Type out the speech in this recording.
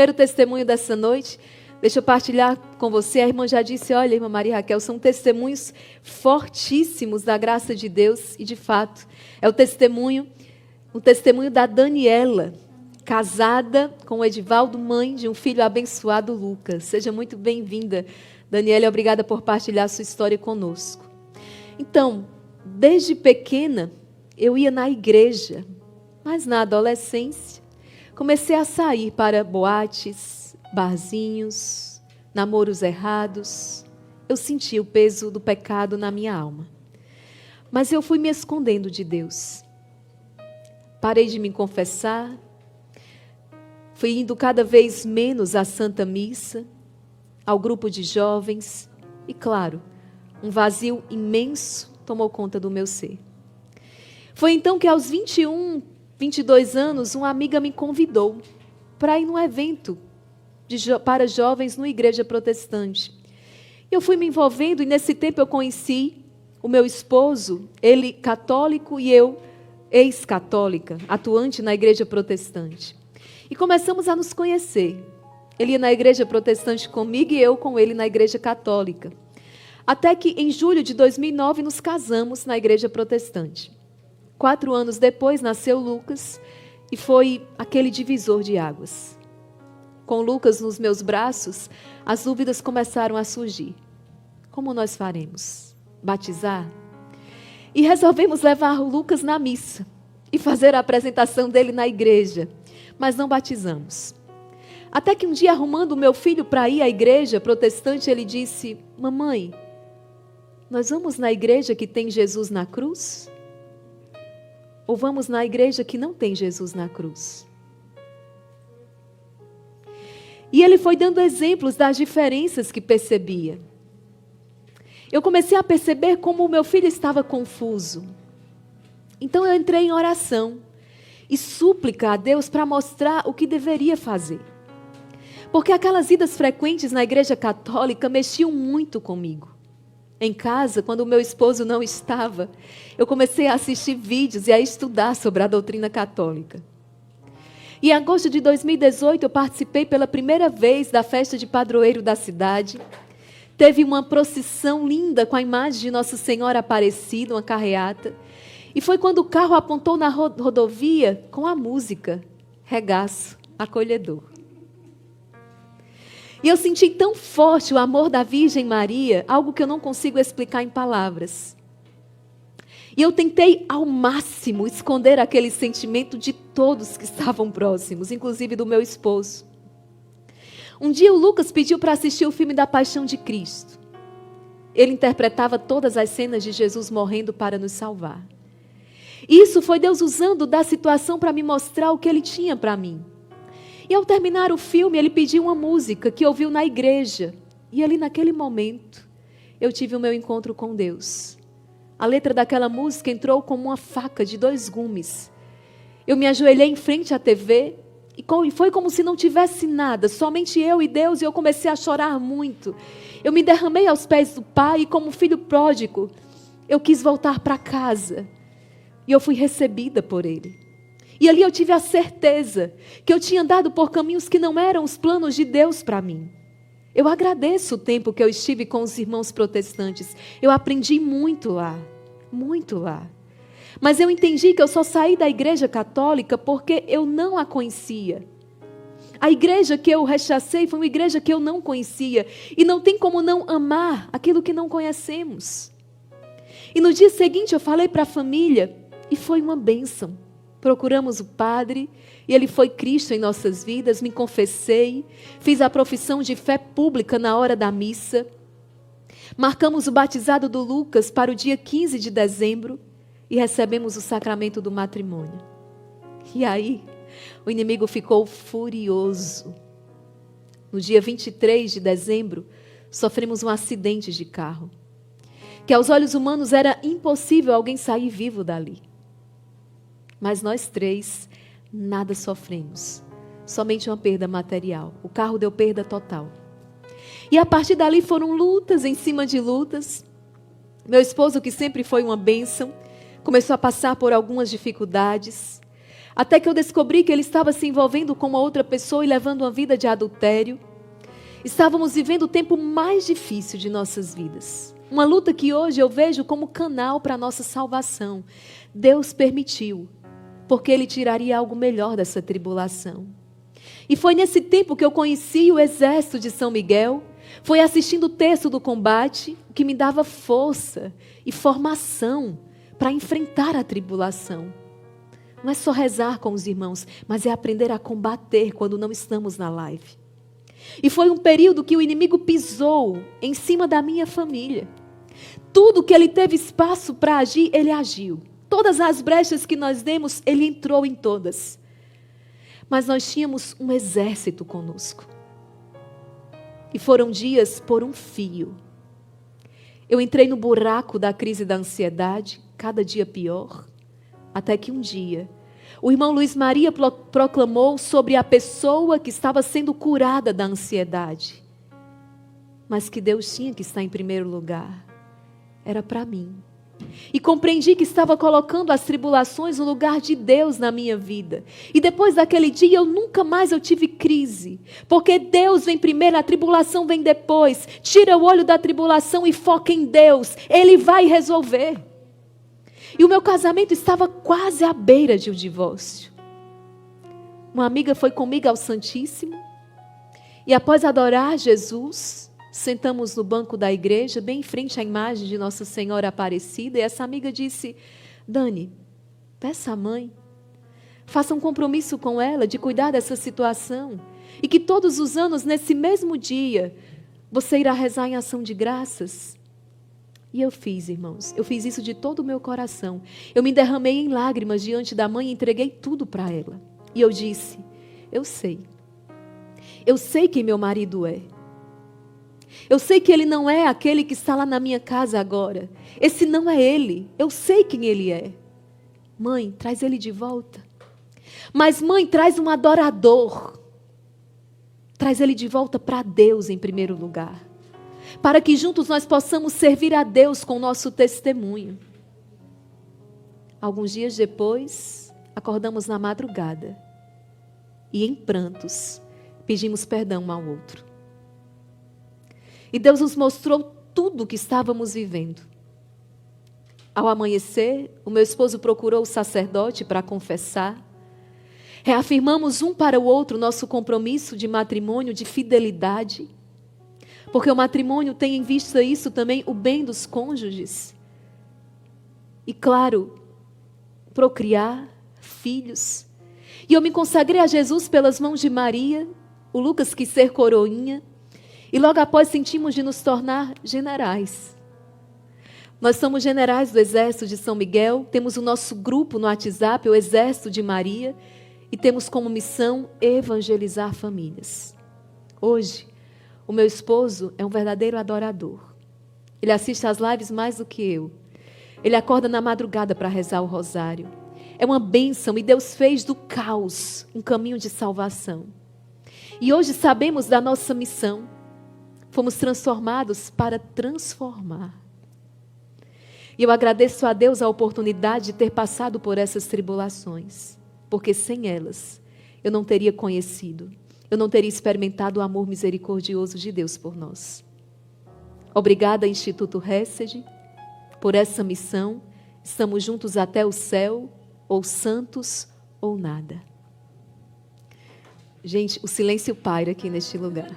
primeiro testemunho dessa noite. Deixa eu partilhar com você. A irmã já disse, olha, irmã Maria Raquel, são testemunhos fortíssimos da graça de Deus. E de fato, é o testemunho da Daniela, casada com o Edivaldo, mãe de um filho abençoado, Lucas. Seja muito bem-vinda, Daniela, e obrigada por partilhar sua história conosco. Então, desde pequena, eu ia na igreja, mas na adolescência, comecei a sair para boates, barzinhos, namoros errados. Eu senti o peso do pecado na minha alma. Mas eu fui me escondendo de Deus. Parei de me confessar. Fui indo cada vez menos à Santa Missa, ao grupo de jovens. E claro, um vazio imenso tomou conta do meu ser. Foi então que aos 21, 22 anos, uma amiga me convidou para ir num evento para jovens numa igreja protestante. Eu fui me envolvendo e nesse tempo eu conheci o meu esposo, ele católico e eu ex-católica, atuante na igreja protestante. E começamos a nos conhecer. Ele ia na igreja protestante comigo e eu com ele na igreja católica. Até que em julho de 2009 nos casamos na igreja protestante. 4 anos depois nasceu Lucas e foi aquele divisor de águas. Com Lucas nos meus braços, as dúvidas começaram a surgir. Como nós faremos? Batizar? E resolvemos levar o Lucas na missa e fazer a apresentação dele na igreja, mas não batizamos. Até que um dia, arrumando o meu filho para ir à igreja protestante, ele disse, mamãe, nós vamos na igreja que tem Jesus na cruz? Ou vamos na igreja que não tem Jesus na cruz? E ele foi dando exemplos das diferenças que percebia. Eu comecei a perceber como o meu filho estava confuso. Então eu entrei em oração e súplica a Deus para mostrar o que deveria fazer. Porque aquelas idas frequentes na igreja católica mexiam muito comigo. Em casa, quando o meu esposo não estava, eu comecei a assistir vídeos e a estudar sobre a doutrina católica. E em agosto de 2018, eu participei pela primeira vez da festa de padroeiro da cidade. Teve uma procissão linda com a imagem de Nossa Senhora Aparecida, uma carreata. E foi quando o carro apontou na rodovia com a música Regaço Acolhedor. E eu senti tão forte o amor da Virgem Maria, algo que eu não consigo explicar em palavras. E eu tentei ao máximo esconder aquele sentimento de todos que estavam próximos, inclusive do meu esposo. Um dia o Lucas pediu para assistir o filme da Paixão de Cristo. Ele interpretava todas as cenas de Jesus morrendo para nos salvar. Isso foi Deus usando da situação para me mostrar o que Ele tinha para mim. E ao terminar o filme, Ele pediu uma música que ouviu na igreja. E ali naquele momento, eu tive o meu encontro com Deus. A letra daquela música entrou como uma faca de 2 gumes. Eu me ajoelhei em frente à TV e foi como se não tivesse nada, somente eu e Deus, e eu comecei a chorar muito. Eu me derramei aos pés do Pai e como filho pródigo, eu quis voltar para casa. E eu fui recebida por Ele. E ali eu tive a certeza que eu tinha andado por caminhos que não eram os planos de Deus para mim. Eu agradeço o tempo que eu estive com os irmãos protestantes. Eu aprendi muito lá, muito lá. Mas eu entendi que eu só saí da igreja católica porque eu não a conhecia. A igreja que eu rechacei foi uma igreja que eu não conhecia. E não tem como não amar aquilo que não conhecemos. E no dia seguinte eu falei para a família e foi uma bênção. Procuramos o padre e ele foi Cristo em nossas vidas, me confessei, fiz a profissão de fé pública na hora da missa. Marcamos o batizado do Lucas para o dia 15 de dezembro e recebemos o sacramento do matrimônio. E aí, o inimigo ficou furioso. No dia 23 de dezembro, sofremos um acidente de carro, que aos olhos humanos era impossível alguém sair vivo dali. Mas nós 3, nada sofremos. Somente uma perda material. O carro deu perda total. E a partir dali foram lutas em cima de lutas. Meu esposo, que sempre foi uma bênção, começou a passar por algumas dificuldades. Até que eu descobri que ele estava se envolvendo com uma outra pessoa e levando uma vida de adultério. Estávamos vivendo o tempo mais difícil de nossas vidas. Uma luta que hoje eu vejo como canal para a nossa salvação. Deus permitiu, porque Ele tiraria algo melhor dessa tribulação. E foi nesse tempo que eu conheci o exército de São Miguel. Foi assistindo o texto do combate que me dava força e formação para enfrentar a tribulação. Não é só rezar com os irmãos, mas é aprender a combater quando não estamos na live. E foi um período que o inimigo pisou em cima da minha família. Tudo que ele teve espaço para agir, ele agiu. Todas as brechas que nós demos, ele entrou em todas. Mas nós tínhamos um exército conosco. E foram dias por um fio. Eu entrei no buraco da crise da ansiedade, cada dia pior, até que um dia, o irmão Luiz Maria proclamou sobre a pessoa que estava sendo curada da ansiedade. Mas que Deus tinha que estar em primeiro lugar. Era para mim. E compreendi que estava colocando as tribulações no lugar de Deus na minha vida. E depois daquele dia eu nunca mais tive crise. Porque Deus vem primeiro, a tribulação vem depois. Tira o olho da tribulação e foca em Deus. Ele vai resolver. E o meu casamento estava quase à beira de um divórcio. Uma amiga foi comigo ao Santíssimo. E após adorar Jesus, sentamos no banco da igreja, bem em frente à imagem de Nossa Senhora Aparecida, e essa amiga disse: Dani, peça à mãe, faça um compromisso com ela de cuidar dessa situação, e que todos os anos, nesse mesmo dia, você irá rezar em ação de graças. E eu fiz, irmãos, eu fiz isso de todo o meu coração. Eu me derramei em lágrimas diante da mãe e entreguei tudo para ela. E eu disse: eu sei quem meu marido é. Eu sei que ele não é aquele que está lá na minha casa agora. Esse não é ele. Eu sei quem ele é. Mãe, traz ele de volta. Mas mãe, traz um adorador. Traz ele de volta para Deus em primeiro lugar. Para que juntos nós possamos servir a Deus com o nosso testemunho. Alguns dias depois, acordamos na madrugada. E em prantos, pedimos perdão um ao outro. E Deus nos mostrou tudo o que estávamos vivendo. Ao amanhecer, o meu esposo procurou o sacerdote para confessar. Reafirmamos um para o outro nosso compromisso de matrimônio, de fidelidade. Porque o matrimônio tem em vista isso também, o bem dos cônjuges. E claro, procriar filhos. E eu me consagrei a Jesus pelas mãos de Maria. O Lucas quis ser coroinha. E logo após sentimos de nos tornar generais. Nós somos generais do Exército de São Miguel, temos o nosso grupo no WhatsApp, o Exército de Maria, e temos como missão evangelizar famílias. Hoje, o meu esposo é um verdadeiro adorador. Ele assiste às lives mais do que eu. Ele acorda na madrugada para rezar o rosário. É uma bênção e Deus fez do caos um caminho de salvação. E hoje sabemos da nossa missão. Fomos transformados para transformar. E eu agradeço a Deus a oportunidade de ter passado por essas tribulações. Porque sem elas, eu não teria conhecido, eu não teria experimentado o amor misericordioso de Deus por nós. Obrigada, Instituto Hesed, por essa missão. Estamos juntos até o céu, ou santos, ou nada. Gente, o silêncio paira aqui neste lugar.